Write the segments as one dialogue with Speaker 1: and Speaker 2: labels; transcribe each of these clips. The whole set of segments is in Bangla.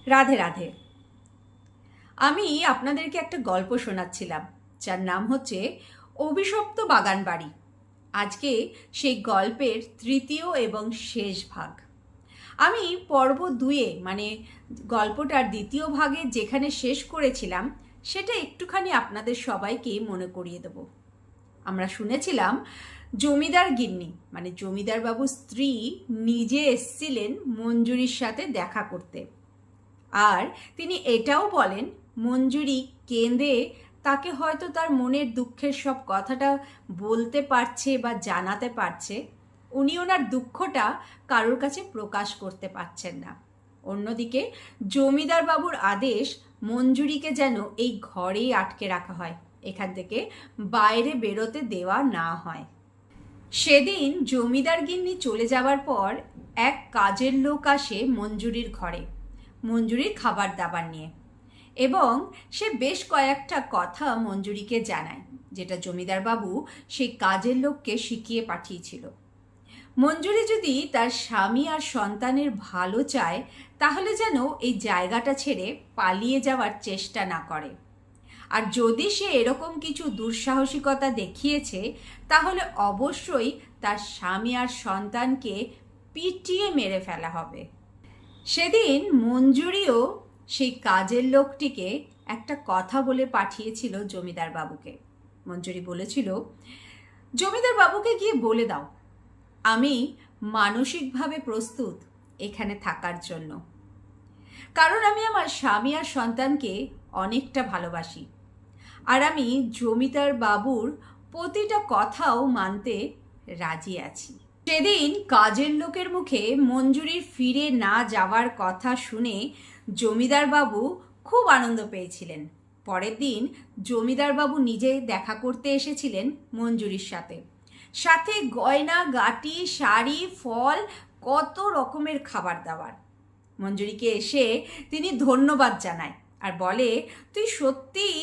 Speaker 1: রাধে রাধে। আমি আপনাদেরকে একটা গল্প শোনাচ্ছিলাম, যার নাম হচ্ছে অভিশপ্ত বাগান বাড়ি। আজকে সেই গল্পের তৃতীয় এবং শেষ ভাগ। আমি পর্ব দুয়ে মানে গল্পটার দ্বিতীয় ভাগে যেখানে শেষ করেছিলাম সেটা একটুখানি আপনাদের সবাইকে মনে করিয়ে দেব। আমরা শুনেছিলাম জমিদার গিন্নি মানে জমিদার বাবুর স্ত্রী নিজে এসছিলেন মঞ্জুরির সাথে দেখা করতে। আর তিনি এটাও বলেন মঞ্জুরি কেঁদে তাকে হয়তো তার মনের দুঃখের সব কথাটা বলতে পারছে বা জানাতে পারছে, উনি ওনার দুঃখটা কারোর কাছে প্রকাশ করতে পারছেন না। অন্যদিকে জমিদার বাবুর আদেশ মঞ্জুরিকে যেন এই ঘরেই আটকে রাখা হয়, এখান থেকে বাইরে বেরোতে দেওয়া না হয়। সেদিন জমিদার গিন্নি চলে যাওয়ার পর এক কাজের লোক আসে মঞ্জুরির ঘরে মঞ্জুরির খাবার দাবার নিয়ে, এবং সে বেশ কয়েকটা কথা মঞ্জুরিকে জানায়, যেটা জমিদার বাবু সেই কাজের লোককে শিখিয়ে পাঠিয়েছিল। মঞ্জুরি যদি তার স্বামী আর সন্তানের ভালো চায় তাহলে যেন এই জায়গাটা ছেড়ে পালিয়ে যাওয়ার চেষ্টা না করে। আর যদি সে এরকম কিছু দুঃসাহসিকতা দেখিয়েছে তাহলে অবশ্যই তার স্বামী আর সন্তানকে পিটিয়ে মেরে ফেলা হবে। সেদিন মঞ্জুরিও সেই কাজের লোকটিকে একটা কথা বলে পাঠিয়েছিল জমিদার বাবুকে। মঞ্জুরি বলেছিল, জমিদার বাবুকে গিয়ে বলে দাও আমি মানসিকভাবে প্রস্তুত এখানে থাকার জন্য, কারণ আমি আমার স্বামী আর সন্তানকে অনেকটা ভালোবাসি, আর আমি জমিদার বাবুর প্রতিটা কথাও মানতে রাজি আছি। সেদিন কাজের লোকের মুখে মঞ্জুরির ফিরে না যাওয়ার কথা শুনে জমিদার বাবু খুব আনন্দ পেয়েছিলেন। পরের দিন জমিদার বাবু নিজে দেখা করতে এসেছিলেন মঞ্জুরির সাথে, সাথে গয়না গাটি শাড়ি ফল কত রকমের খাবার দাবার। মঞ্জুরিকে এসে তিনি ধন্যবাদ জানায় আর বলে, তুই সত্যিই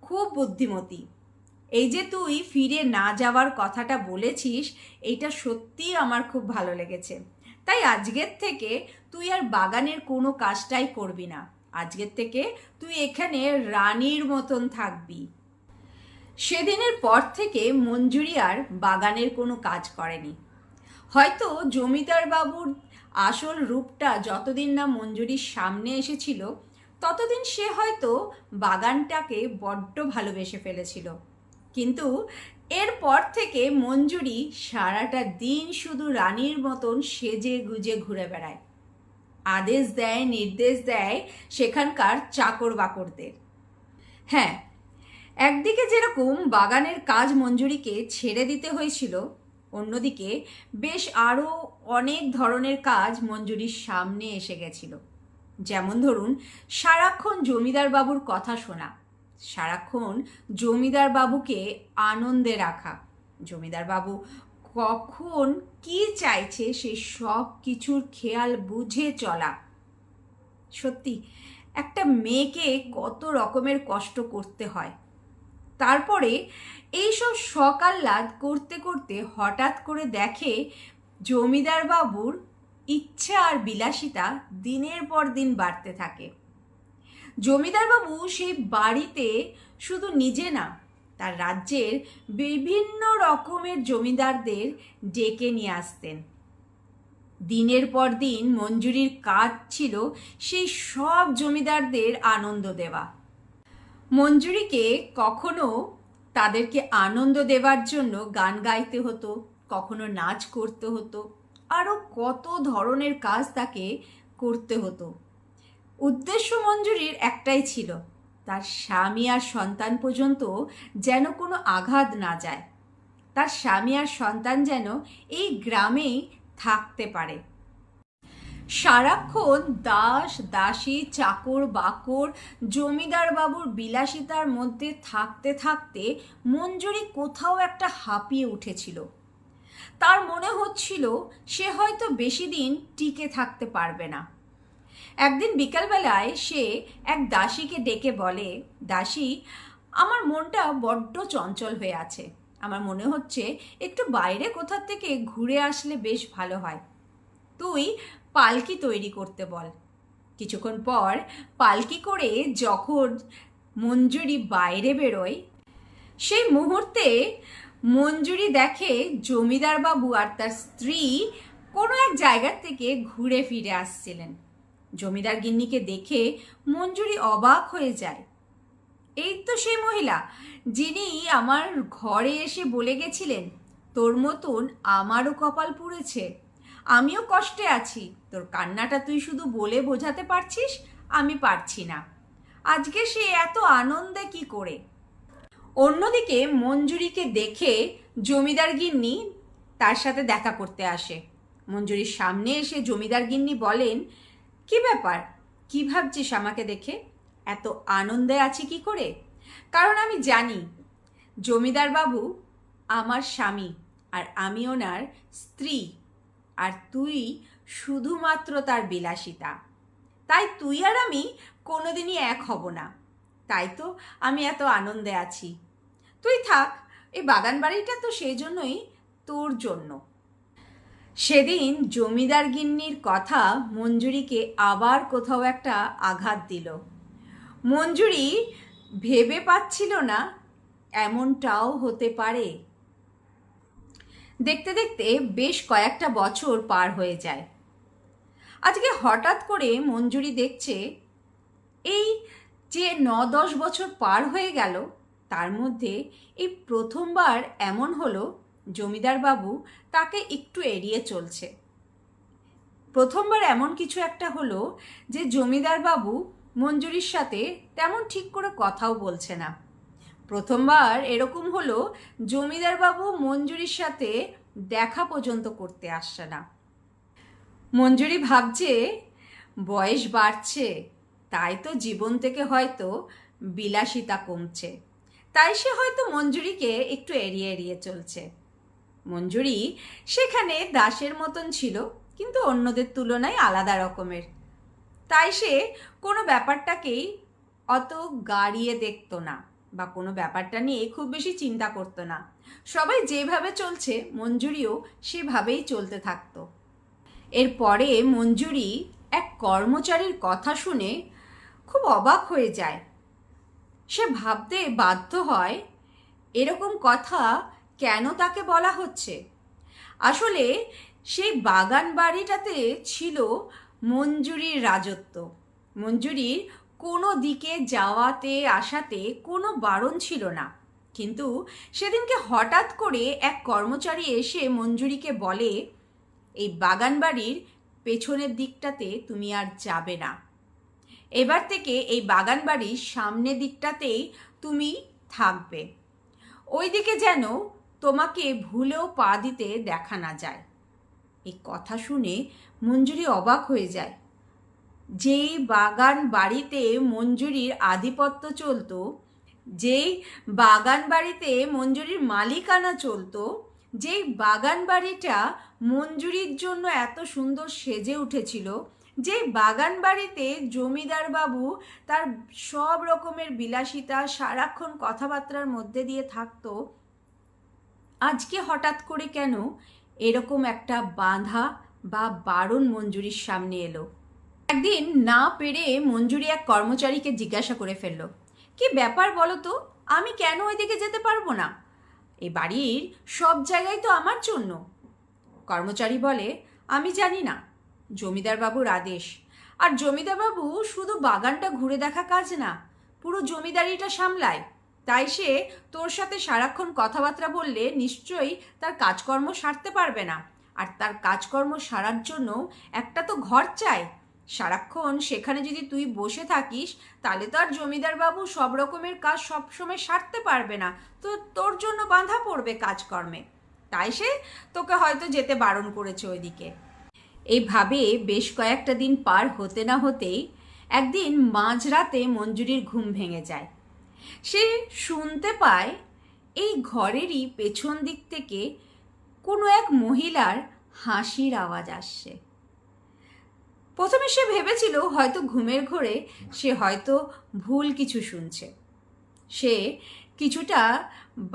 Speaker 1: খুব বুদ্ধিমতী, এই যে তুই ফিরে না যাওয়ার কথাটা বলেছিস এইটা সত্যিই আমার খুব ভালো লেগেছে। তাই আজকের থেকে তুই আর বাগানের কোনো কাজটাই করবি না, আজকের থেকে তুই এখানে রানীর মতন থাকবি। সেদিনের পর থেকে মঞ্জুরি আর বাগানের কোনো কাজ করেনি। হয়তো জমিদার বাবুর আসল রূপটা যতদিন না মঞ্জুরির সামনে এসেছিল ততদিন সে হয়তো বাগানটাকে বড্ড ভালোবেসে ফেলেছিল, কিন্তু এরপর থেকে মঞ্জুরি সারাটা দিন শুধু রানীর মতন সেজে গুজে ঘুরে বেড়ায়, আদেশ দেয় নির্দেশ দেয় সেখানকার চাকর বাকরদের। হ্যাঁ, একদিকে যেরকম বাগানের কাজ মঞ্জুরিকে ছেড়ে দিতে হয়েছিল, অন্যদিকে বেশ আরও অনেক ধরনের কাজ মঞ্জুরির সামনে এসে গেছিল। যেমন ধরুন, সারাক্ষণ জমিদার বাবুর কথা শোনা, সারাক্ষণ জমিদার বাবুকে আনন্দে রাখা, জমিদার বাবু কখন কি চাইছে সেই সব কিছুর খেয়াল বুঝে চলা। সত্যি একটা মেয়েকে কত রকমের কষ্ট করতে হয়। তারপরে এইসব সকাল্লাদ করতে করতে হঠাৎ করে দেখে জমিদার বাবুর ইচ্ছা আর বিলাসিতা দিনের পর দিন বাড়তে থাকে। জমিদার বাবু সেই বাড়িতে শুধু নিজে না, তার রাজ্যের বিভিন্ন রকমের জমিদারদের ডেকে নিয়ে আসতেন। দিনের পর দিন মঞ্জুরির কাজ ছিল সেই সব জমিদারদের আনন্দ দেওয়া। মঞ্জুরিকে কখনো তাদেরকে আনন্দ দেওয়ার জন্য গান গাইতে হতো, কখনো নাচ করতে হতো, আরও কত ধরনের কাজ তাকে করতে হতো। উদ্দেশ্য মঞ্জুরির একটাই ছিল, তার স্বামী আর সন্তান পর্যন্ত যেন কোনো আঘাত না যায়, তার স্বামী আর সন্তান যেন এই গ্রামেই থাকতে পারে। সারাক্ষণ দাস দাসী চাকর বাকর জমিদার বাবুর বিলাসিতার মধ্যে থাকতে থাকতে মঞ্জুরি কোথাও একটা হাঁপিয়ে উঠেছিল। তার মনে হচ্ছিল সে হয়তো বেশি দিন টিকে থাকতে পারবে না। একদিন বিকালবেলায় সে এক দাসীকে ডেকে বলে, দাসী, আমার মনটা বড্ড চঞ্চল হয়ে আছে, আমার মনে হচ্ছে একটু বাইরে কোথা থেকে ঘুরে আসলে বেশ ভালো হয়, তুই পালকি তৈরি করতে বল। কিছুক্ষণ পর পালকি করে যখন মঞ্জুরি বাইরে বেরোয়, সেই মুহূর্তে মঞ্জুরি দেখে জমিদার বাবু আর তার স্ত্রী কোনো এক জায়গা থেকে ঘুরে ফিরে আসছিলেন। জমিদার গিন্নিকে দেখে মঞ্জুরি অবাক হয়ে যায়। এই তো সেই মহিলা যিনি আমার ঘরে এসে বলে গেছিলেন, তোর মতন আমারও কপাল পুড়েছে, আমিও কষ্টে আছি, তোর কান্নাটা তুই শুধু বলে বোঝাতে পারছিস, আমি পারছি না। আজকে সে এত আনন্দে কি করে? অন্যদিকে মঞ্জুরিকে দেখে জমিদার গিন্নি তার সাথে দেখা করতে আসে। মঞ্জুরির সামনে এসে জমিদার গিন্নি বলেন, কি ব্যাপার, কি ভাবছিস আমাকে দেখে? এত আনন্দে আছি কি করে? কারণ আমি জানি জমিদার বাবু আমার স্বামী আর আমি ওনার স্ত্রী, আর তুই শুধুমাত্র তার বিলাসিতা। তাই তুই আর আমি কোনোদিনই এক হব না, তাই তো আমি এত আনন্দে আছি। তুই থাক, এই বাগান বাড়িটা তো সেই জন্যই তোর জন্য। সেদিন জমিদার গিন্নির কথা মঞ্জুরিকে আবার কোথাও একটা আঘাত দিল। মঞ্জুরি ভেবে পাচ্ছিল না এমনটাও হতে পারে। দেখতে দেখতে বেশ কয়েকটা বছর পার হয়ে যায়। আজকে হঠাৎ করে মঞ্জুরি দেখছে এই যে 9-10 বছর পার হয়ে গেল, তার মধ্যে এই প্রথমবার এমন হলো জমিদার বাবু তাকে একটু এড়িয়ে চলছে। প্রথমবার এমন কিছু একটা হলো যে জমিদার বাবু মঞ্জুরির সাথে তেমন ঠিক করে কথাও বলছে না। প্রথমবার এরকম হলো জমিদার বাবু মঞ্জুরির সাথে দেখা পর্যন্ত করতে আসছে না। মঞ্জুরি ভাবছে বয়স বাড়ছে, তাই তো জীবন থেকে হয়তো বিলাসিতা কমছে, তাই সে হয়তো মঞ্জুরিকে একটু এড়িয়ে এড়িয়ে চলছে। মঞ্জুরি সেখানে দাসের মতন ছিল, কিন্তু অন্যদের তুলনায় আলাদা রকমের, তাই সে কোনো ব্যাপারটাকেই অত গাড়িয়ে দেখতো না বা কোনো ব্যাপারটা নিয়ে খুব বেশি চিন্তা করতো না। সবাই যেভাবে চলছে মঞ্জুরিও সেভাবেই চলতে থাকতো। এরপরে মঞ্জুরি এক কর্মচারীর কথা শুনে খুব অবাক হয়ে যায়। সে ভাবতে বাধ্য হয় এরকম কথা কেন তাকে বলা হচ্ছে। আসলে সেই বাগান বাড়িটাতে ছিল মঞ্জুরির রাজত্ব। মঞ্জুরির কোনো দিকে যাওয়াতে আসাতে কোনো বারণ ছিল না, কিন্তু সেদিনকে হঠাৎ করে এক কর্মচারী এসে মঞ্জুরিকে বলে, এই বাগান বাড়ির পেছনের দিকটাতে তুমি আর যাবে না, এবার থেকে এই বাগান বাড়ির সামনের দিকটাতেই তুমি থাকবে, ওই দিকে যেন তোমাকে ভুলেও পা দিতে দেখা না যায়। এই কথা শুনে মঞ্জুরি অবাক হয়ে যায়। যেই বাগান বাড়িতে মঞ্জুরির আধিপত্য চলতো, যেই বাগান বাড়িতে মঞ্জুরির মালিকানা চলতো, যেই বাগান বাড়িটা মঞ্জুরির জন্য এত সুন্দর সেজে উঠেছিল, যে বাগান বাড়িতে জমিদার বাবু তার সব রকমের বিলাসিতা সারাক্ষণ কথাবার্তার মধ্যে দিয়ে থাকতো, আজকে হঠাৎ করে কেন এরকম একটা বাধা বা বারণ মঞ্জুরির সামনে এলো? একদিন না পেরে মঞ্জুরি এক কর্মচারীকে জিজ্ঞাসা করে ফেলল, কি ব্যাপার বলো তো, আমি কেন ওইদিকে যেতে পারবো না? এই বাড়ির সব জায়গায় তো আমার জন্য। কর্মচারী বলে, আমি জানি না, জমিদার বাবুর আদেশ। আর জমিদার বাবু শুধু বাগানটা ঘুরে দেখা কাজ না, পুরো জমিদারিটা সামলায়, তাই সে তোর সাথে সারাক্ষণ কথাবার্তা বললে নিশ্চয়ই তার কাজকর্ম সারতে পারবে না, আর তার কাজকর্ম সারার জন্য একটা তো ঘর চাই। সারাক্ষণ সেখানে যদি তুই বসে থাকিস তাহলে তো আর জমিদার বাবু সব রকমের কাজ সবসময় সারতে পারবে না, তো তোর জন্য বাঁধা পড়বে কাজকর্মে, তাই সে তোকে হয়তো যেতে বারণ করেছে ওইদিকে। এইভাবে বেশ কয়েকটা দিন পার হতে না হতেই একদিন মাঝরাতে মঞ্জুরির ঘুম ভেঙে যায়। সে শুনতে পায় এই ঘরেরই পেছন দিক থেকে কোনো এক মহিলার হাসির আওয়াজ আসছে। প্রথমে সে ভেবেছিল হয়তো ঘুমের ঘোরে সে হয়তো ভুল কিছু শুনছে। সে কিছুটা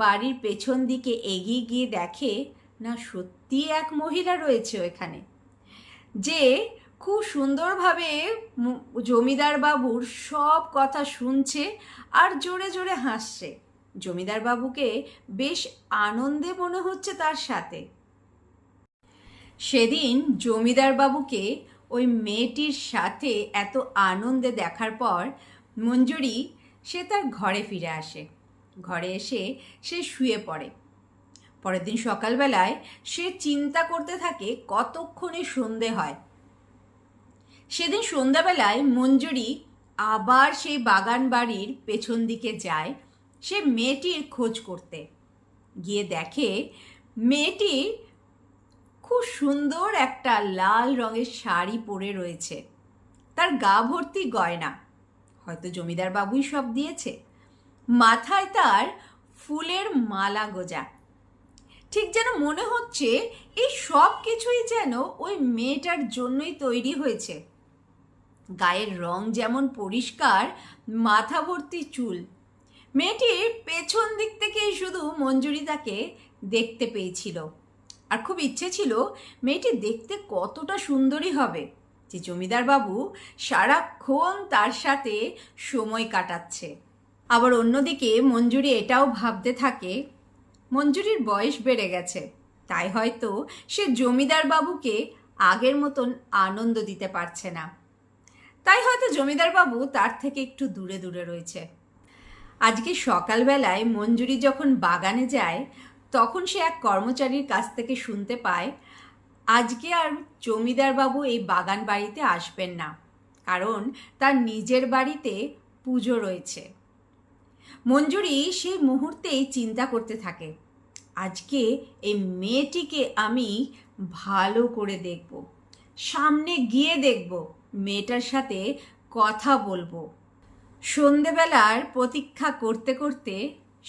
Speaker 1: বাড়ির পেছন দিকে এগিয়ে গিয়ে দেখে না, সত্যি এক মহিলা রয়েছে ওখানে, যে খুব সুন্দরভাবে জমিদার বাবুর সব কথা শুনছে আর জোরে জোরে হাসছে। জমিদার বাবুকে বেশ আনন্দে মনে হচ্ছে তার সাথে। সেদিন জমিদার বাবুকে ওই মেয়েটির সাথে এত আনন্দে দেখার পর মঞ্জুরি সে তার ঘরে ফিরে আসে। ঘরে এসে সে শুয়ে পড়ে। পরের দিন সকালবেলায় সে চিন্তা করতে থাকে কতক্ষণে সন্ধে হয়। সেদিন সন্ধ্যাবেলায় মঞ্জুরি আবার সেই বাগান বাড়ির পেছন দিকে যায় সে মেয়েটির খোঁজ করতে। গিয়ে দেখে মেয়েটি খুব সুন্দর একটা লাল রঙের শাড়ি পরে রয়েছে। তার গা ভর্তি গয়না, হয়তো জমিদার বাবুই সব দিয়েছে। মাথায় তার ফুলের মালা গোজা। ঠিক যেন মনে হচ্ছে এই সব কিছুই যেন ওই মেয়েটার জন্যই তৈরি হয়েছে। গায়ের রং যেমন পরিষ্কার, মাথা ভর্তি চুল। মেয়েটির পেছন দিক থেকেই শুধু মঞ্জুরি তাকে দেখতে পেয়েছিল। আর খুব ইচ্ছে ছিল মেয়েটি দেখতে কতটা সুন্দরী হবে যে জমিদার বাবু সারাক্ষণ তার সাথে সময় কাটাচ্ছে। আবার অন্যদিকে মঞ্জুরি এটাও ভাবতে থাকে মঞ্জুরির বয়স বেড়ে গেছে, তাই হয়তো সে জমিদার বাবুকে আগের মতন আনন্দ দিতে পারছে না। তাই হয়তো জমিদার বাবু তার থেকে একটু দূরে দূরে রয়েছে। আজকে সকালবেলায় মঞ্জুরি যখন বাগানে যায় তখন সে এক কর্মচারীর কাছ থেকে শুনতে পায় আজকে আর জমিদার বাবু এই বাগান বাড়িতে আসবেন না, কারণ তার নিজের বাড়িতে পুজো রয়েছে। মঞ্জুরি সেই মুহূর্তেই চিন্তা করতে থাকে আজকে এই মেয়েটিকে আমি ভালো করে দেখব, সামনে গিয়ে দেখব, মেয়েটার সাথে কথা বলবো। সন্ধেবেলার প্রতীক্ষা করতে করতে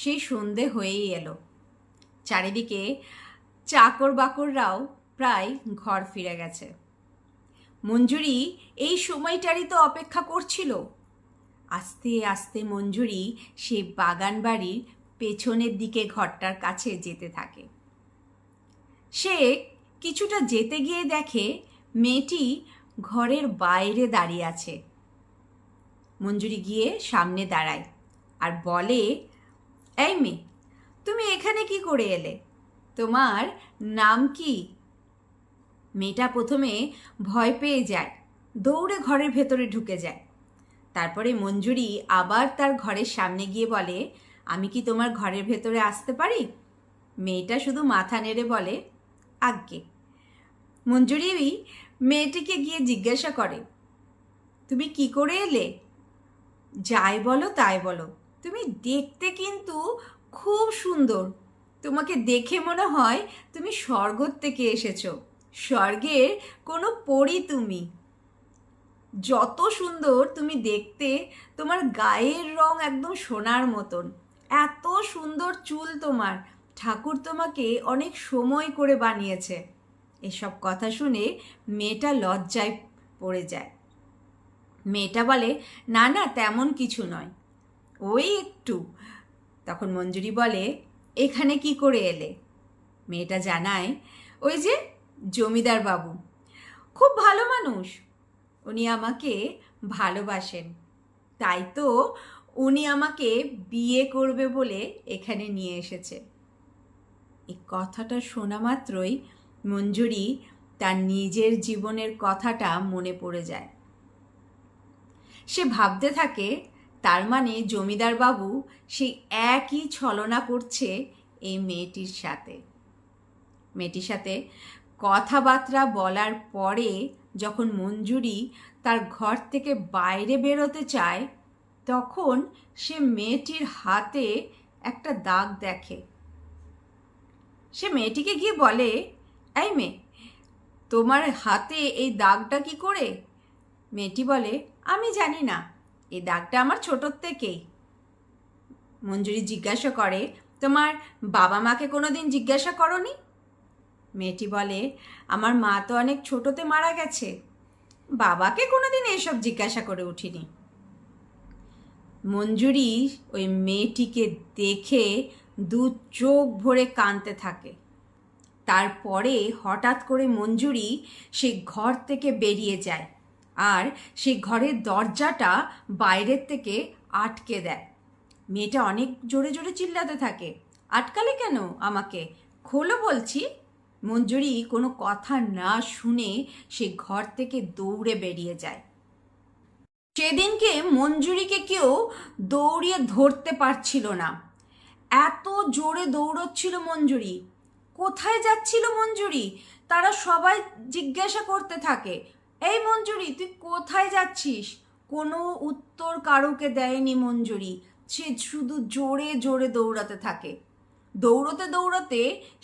Speaker 1: সেই সন্ধে হয়েই এলো। চারিদিকে চাকর বাকররাও প্রায় ঘর ফিরে গেছে। মঞ্জুরি এই সময়টারই তো অপেক্ষা করছিল। আস্তে আস্তে মঞ্জুরি সেই বাগান বাড়ির পেছনের দিকে ঘরটার কাছে যেতে থাকে। সে কিছুটা যেতে গিয়ে দেখে মেয়েটি ঘরের বাইরে দাঁড়িয়ে আছে। মঞ্জুরি গিয়ে সামনে দাঁড়ায় আর বলে, এই মেয়ে, তুমি এখানে কি করে এলে? তোমার নাম কি? মেয়েটা প্রথমে ভয় পেয়ে যায়, দৌড়ে ঘরের ভেতরে ঢুকে যায়। তারপরে মঞ্জুরি আবার তার ঘরের সামনে গিয়ে বলে, আমি কি তোমার ঘরের ভেতরে আসতে পারি? মেয়েটা শুধু মাথা নেড়ে বলে, আজ্ঞে। মঞ্জুরি মেয়েটিকে গিয়ে জিজ্ঞাসা করে, তুমি কি করে এলে? যাই বলো তাই বলো, তুমি দেখতে কিন্তু খুব সুন্দর। তোমাকে দেখে মনে হয় তুমি স্বর্গ থেকে এসেছো, স্বর্গের কোনো পরী তুমি। যত সুন্দর তুমি দেখতে, তোমার গায়ের রং একদম সোনার মতন, এত সুন্দর চুল তোমার, ঠাকুর তোমাকে অনেক সময় করে বানিয়েছে। এসব কথা শুনে মেয়েটা লজ্জায় পড়ে যায়। মেয়েটা বলে, না না, তেমন কিছু নয়, ওই একটু। তখন মঞ্জুরি বলে, এখানে কি করে এলে? মেয়েটা জানায়, ওই যে জমিদার বাবু খুব ভালো মানুষ, উনি আমাকে ভালোবাসেন, তাই তো উনি আমাকে বিয়ে করবে বলে এখানে নিয়ে এসেছে। এই কথাটা শোনা মাত্রই মঞ্জুরি তার নিজের জীবনের কথাটা মনে পড়ে যায়। সে ভাবতে থাকে, তার মানে জমিদার বাবু সেই একই ছলনা করছে এই মেয়েটির সাথে। মেয়েটির সাথে কথাবার্তা বলার পরে যখন মঞ্জুরি তার ঘর থেকে বাইরে বেরোতে চায় তখন সে মেয়েটির হাতে একটা দাগ দেখে। সে মেয়েটিকে গিয়ে বলে, এই মেয়ে, তোমার হাতে এই দাগটা কি করে? মেয়েটি বলে, আমি জানি না, এই দাগটা আমার ছোটোর থেকেই। মঞ্জুরি জিজ্ঞাসা করে, তোমার বাবা মাকে কোনোদিন জিজ্ঞাসা করনি? মেয়েটি বলে, আমার মা তো অনেক ছোটোতে মারা গেছে, বাবাকে কোনোদিন এসব জিজ্ঞাসা করে উঠিনি। মঞ্জুরি ওই মেয়েটিকে দেখে দু চোখ ভরে কাঁদতে থাকে। তারপরে হঠাৎ করে মঞ্জুরি সেই ঘর থেকে বেরিয়ে যায় আর সেই ঘরের দরজাটা বাইরের থেকে আটকে দেয়। মেয়েটা অনেক জোরে জোরে চিল্লাতে থাকে, আটকালে কেন আমাকে, খোলো বলছি। মঞ্জুরি কোনো কথা না শুনে সে ঘর থেকে দৌড়ে বেরিয়ে যায়। সেদিনকে মঞ্জুরিকে কেউ দৌড়িয়ে ধরতে পারছিল না, এত জোরে দৌড়চ্ছিল মঞ্জুরি। কোথায় যাচ্ছিল মঞ্জুরি তারা সবাই জিজ্ঞাসা করতে থাকে, এই মঞ্জুরি তুই কোথায় যাচ্ছিস? কোনো উত্তর কারোকে দেয়নি মঞ্জুরি, সে শুধু জোরে জোরে দৌড়াতে থাকে। দৌড়তে দৌড়তে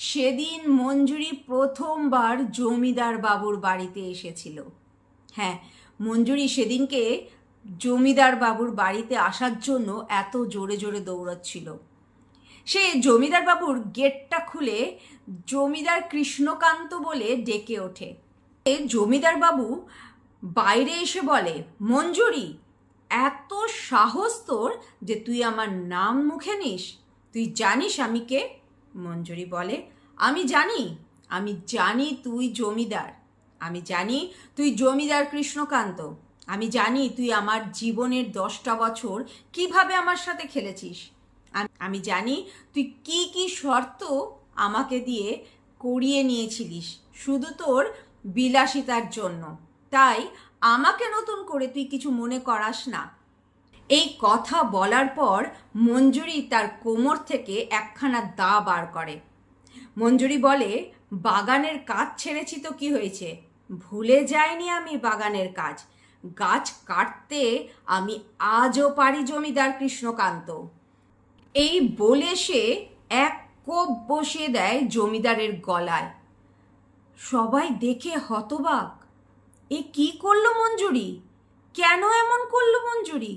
Speaker 1: সেদিন মঞ্জুরি প্রথমবার জমিদার বাবুর বাড়িতে এসেছিল। হ্যাঁ, মঞ্জুরি সেদিনকে জমিদার বাবুর বাড়িতে আসার জন্য এত জোরে জোরে দৌড়াচ্ছিল। সে জমিদার বাবুর গেটটা খুলে জমিদার কৃষ্ণকান্ত বলে ডেকে ওঠে। জমিদার বাবু বাইরে এসে বলে, মঞ্জুরি, এত সাহস তোর যে তুই আমার নাম মুখে নিস? তুই জানিস আমি কে? মঞ্জুরি বলে, আমি জানি তুই জমিদার, আমি জানি তুই জমিদার কৃষ্ণকান্ত, আমি জানি তুই আমার জীবনের 10টা বছর কিভাবে আমার সাথে খেলেছিস, আমি জানি তুই কি কি শর্ত আমাকে দিয়ে করিয়ে নিয়েছিলিস শুধু তোর বিলাসিতার জন্য, তাই আমাকে নতুন করে তুই কিছু মনে করাস না। এই কথা বলার পর মঞ্জুরি তার কোমর থেকে একখানা দা বার করে। মঞ্জুরি বলে, বাগানের কাজ ছেড়েছি তো কি হয়েছে, ভুলে যাইনি আমি বাগানের কাজ, গাছ কাটতে আমি আজও পারি জমিদার কৃষ্ণকান্ত। এই বলে সে এক কোপ বসিয়ে দেয় জমিদারের গলায়। সবাই দেখে হতবাক, এ কি করলো মঞ্জুরি, কেন এমন করলো মঞ্জুরি?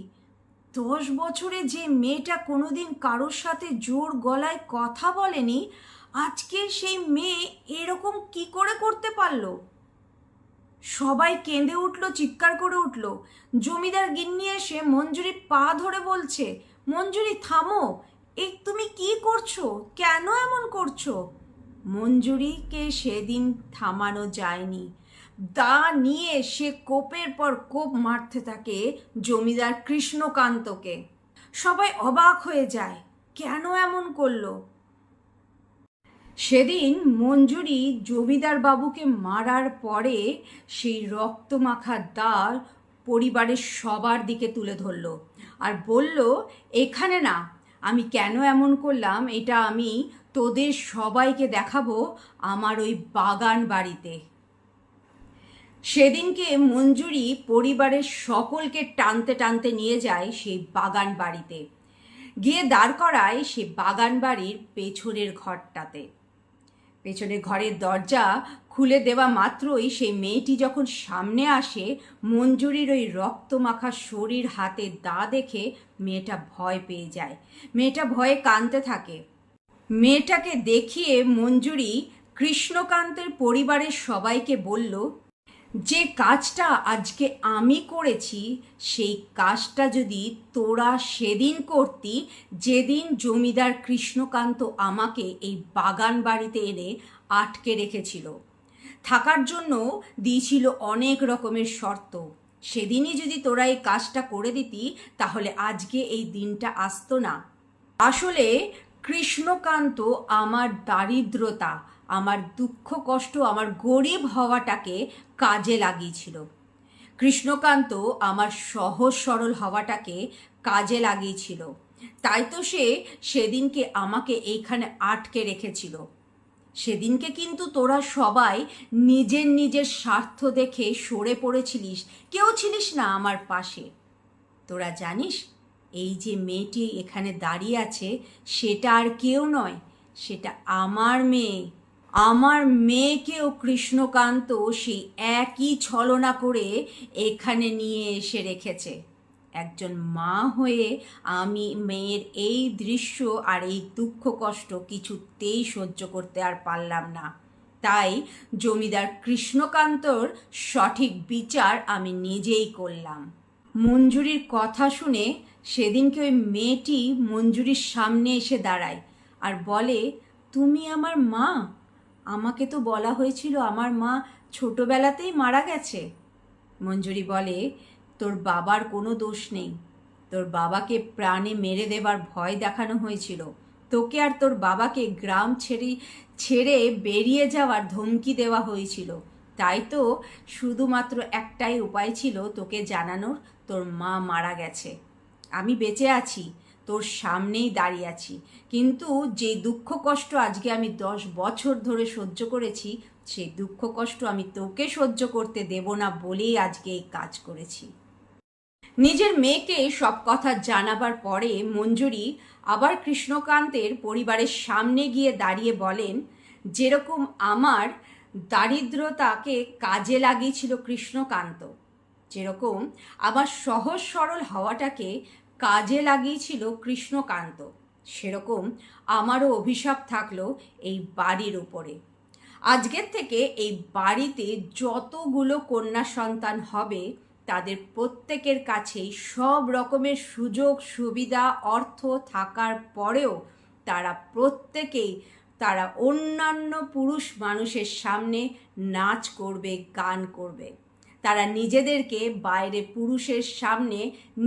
Speaker 1: 10 বছরে যে মেয়েটা কোনোদিন কারোর সাথে জোর গলায় কথা বলেনি, আজকে সেই মেয়ে এরকম কি করে করতে পারলো? সবাই কেঁদে উঠল, চিৎকার করে উঠল। জমিদার গিন্নি এসে মঞ্জুরির পা ধরে বলছে, মঞ্জুরি থামো, এই তুমি কি করছো, কেন এমন করছো? মঞ্জুরিকে সেদিন থামানো যায়নি, দা নিয়ে সে কোপের পর কোপ মারতে থাকে জমিদার কৃষ্ণকান্তকে। সবাই অবাক হয়ে যায়, কেন এমন করলো? সেদিন মঞ্জুরি জমিদার বাবুকে মারার পরে সেই রক্তমাখা দা পরিবারের সবার দিকে তুলে ধরল আর বলল, এখানে না, আমি কেন এমন করলাম এটা আমি তোদের সবাইকে দেখাবো আমার ওই বাগান বাড়িতে। সেদিনকে মঞ্জুরি পরিবারের সকলকে টানতে টানতে নিয়ে যায় সেই বাগান বাড়িতে, গিয়ে দাঁড় করায় সেই বাগান বাড়ির পেছনের ঘরটাতে। পেছনের ঘরের দরজা খুলে দেওয়া মাত্রই সেই মেয়েটি যখন সামনে আসে, মঞ্জুরির ওই রক্তমাখা শরীর, হাতে দা দেখে মেয়েটা ভয় পেয়ে যায়। মেয়েটা ভয়ে কাঁদতে থাকে। মেয়েটাকে দেখিয়ে মঞ্জুরি কৃষ্ণকান্তের পরিবারের সবাইকে বলল, যে কাজটা আজকে আমি করেছি সেই কাজটা যদি তোরা সেদিন করতি যেদিন জমিদার কৃষ্ণকান্ত আমাকে এই বাগান বাড়িতে এনে আটকে রেখেছিল, থাকার জন্য দিয়েছিল অনেক রকমের শর্ত, সেদিনই যদি তোরা এই কাজটা করে দিতি তাহলে আজকে এই দিনটা আসতো না। আসলে কৃষ্ণকান্ত আমার দারিদ্রতা, আমার দুঃখ কষ্ট, আমার গরিব হওয়াটাকে কাজে লাগিয়েছিল। কৃষ্ণকান্ত আমার সহজ সরল হওয়াটাকে কাজে লাগিয়েছিল, তাই তো সে সেদিনকে আমাকে এইখানে আটকে রেখেছিল। সেদিনকে কিন্তু তোরা সবাই নিজের নিজের স্বার্থ দেখে সরে পড়েছিলিস, কেউ ছিলিস না আমার পাশে। তোরা জানিস, এই যে মেয়েটি এখানে দাঁড়িয়ে আছে সেটা আর কেউ নয়, সেটা আমার মেয়ে। আমার মেয়েকেও কৃষ্ণকান্ত সেই একই ছলনা করে এখানে নিয়ে এসে রেখেছে। একজন মা হয়ে আমি মেয়ের এই দৃশ্য আর এই দুঃখ কষ্ট কিছুতেই সহ্য করতে আর পারলাম না, তাই জমিদার কৃষ্ণকান্তর সঠিক বিচার আমি নিজেই করলাম। মঞ্জুরির কথা শুনে সেদিনকে ওই মেয়েটি মঞ্জুরির সামনে এসে দাঁড়ায় আর বলে, তুমি আমার মা, আমাকে তো বলা হয়েছিল আমার মা ছোটবেলাতেই মারা গেছে। মঞ্জুরি বলে, তোর বাবার কোনো দোষ নেই। তোর বাবাকে প্রাণে মেরে দেবার ভয় দেখানো হয়েছিল। তোকে আর তোর বাবাকে গ্রাম ছেড়ে বেরিয়ে যাওয়ার ধমকি দেওয়া হয়েছিল। তাই তো শুধুমাত্র একটাই উপায় ছিল তোকে জানানোর, তোর মা মারা গেছে। আমি বেঁচে আছি, তোর সামনেই দাঁড়িয়ে আছি, কিন্তু যে দুঃখ কষ্ট আজকে আমি 10 বছর ধরে সহ্য করেছি, সেই দুঃখ কষ্ট আমি তোকে সহ্য করতে দেব না বলেই আজকে এই কাজ করেছি। নিজের মেয়েকে সব কথা জানাবার পরে মঞ্জুরি আবার কৃষ্ণকান্তের পরিবারের সামনে গিয়ে দাঁড়িয়ে বলেন, যেরকম আমার দারিদ্রতাকে কাজে লাগিয়েছিল কৃষ্ণকান্ত, যেরকম আমার সহজ সরল হওয়াটাকে কাজে লাগিয়েছিল কৃষ্ণকান্ত, সেরকম আমারও অভিশাপ থাকলো এই বাড়ির উপরে। আজকের থেকে এই বাড়িতে যতগুলো কন্যা সন্তান হবে তাদের প্রত্যেকের কাছেই সব রকমের সুযোগ সুবিধা অর্থ থাকার পরেও তারা অন্যান্য পুরুষ মানুষের সামনে নাচ করবে, গান করবে। তারা নিজেদেরকে বাইরে পুরুষের সামনে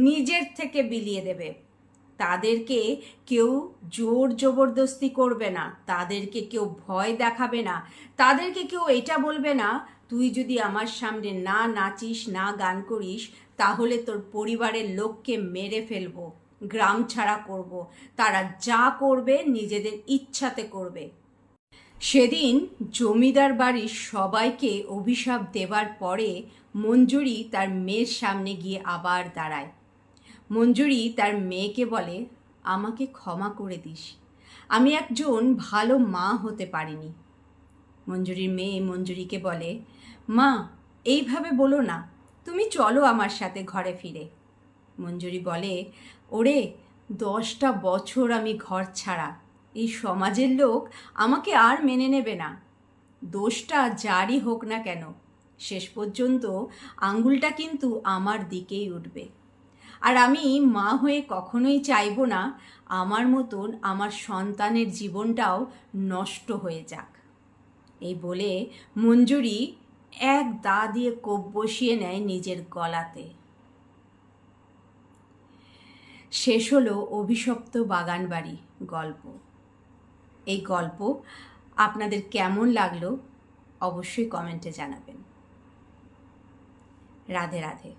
Speaker 1: নিজের থেকে বিলিয়ে দেবে। তাদেরকে কেউ জোর জবরদস্তি করবে না, তাদেরকে কেউ ভয় দেখাবে না, তাদেরকে কেউ এটা বলবে না তুই যদি আমার সামনে না নাচিস না গান করিস তাহলে তোর পরিবারের লোককে মেরে ফেলবো, গ্রাম ছাড়া করব। তারা যা করবে নিজেদের ইচ্ছাতে করবে। সেদিন জমিদার বাড়ির সবাইকে অভিশাপ দেবার পরে মঞ্জুরি তার মেয়ের সামনে গিয়ে আবার দাঁড়ায়। মঞ্জুরি তার মেয়েকে বলে, আমাকে ক্ষমা করে দিস, আমি একজন ভালো মা হতে পারিনি। মঞ্জুরির মেয়ে মঞ্জুরিকে বলে, মা এইভাবে বলো না, তুমি চলো আমার সাথে ঘরে ফিরে। মঞ্জুরি বলে, ওরে 10টা বছর আমি ঘর ছাড়া, এই সমাজের লোক আমাকে আর মেনে নেবে না। দোষটা যারই হোক না কেন, শেষ পর্যন্ত আঙ্গুলটা কিন্তু আমার দিকেই উঠবে। আর আমি মা হয়ে কখনোই চাইবো না আমার মতন আমার সন্তানের জীবনটাও নষ্ট হয়ে যাক। এই বলে মঞ্জুরি এক দা দিয়ে কোপ বসিয়ে নেয় নিজের গলাতে। শেষ হলো অভিশপ্ত বাগানবাড়ি গল্প। এই গল্প আপনাদের কেমন লাগলো অবশ্যই কমেন্টে জানাবেন। রাধে রাধে।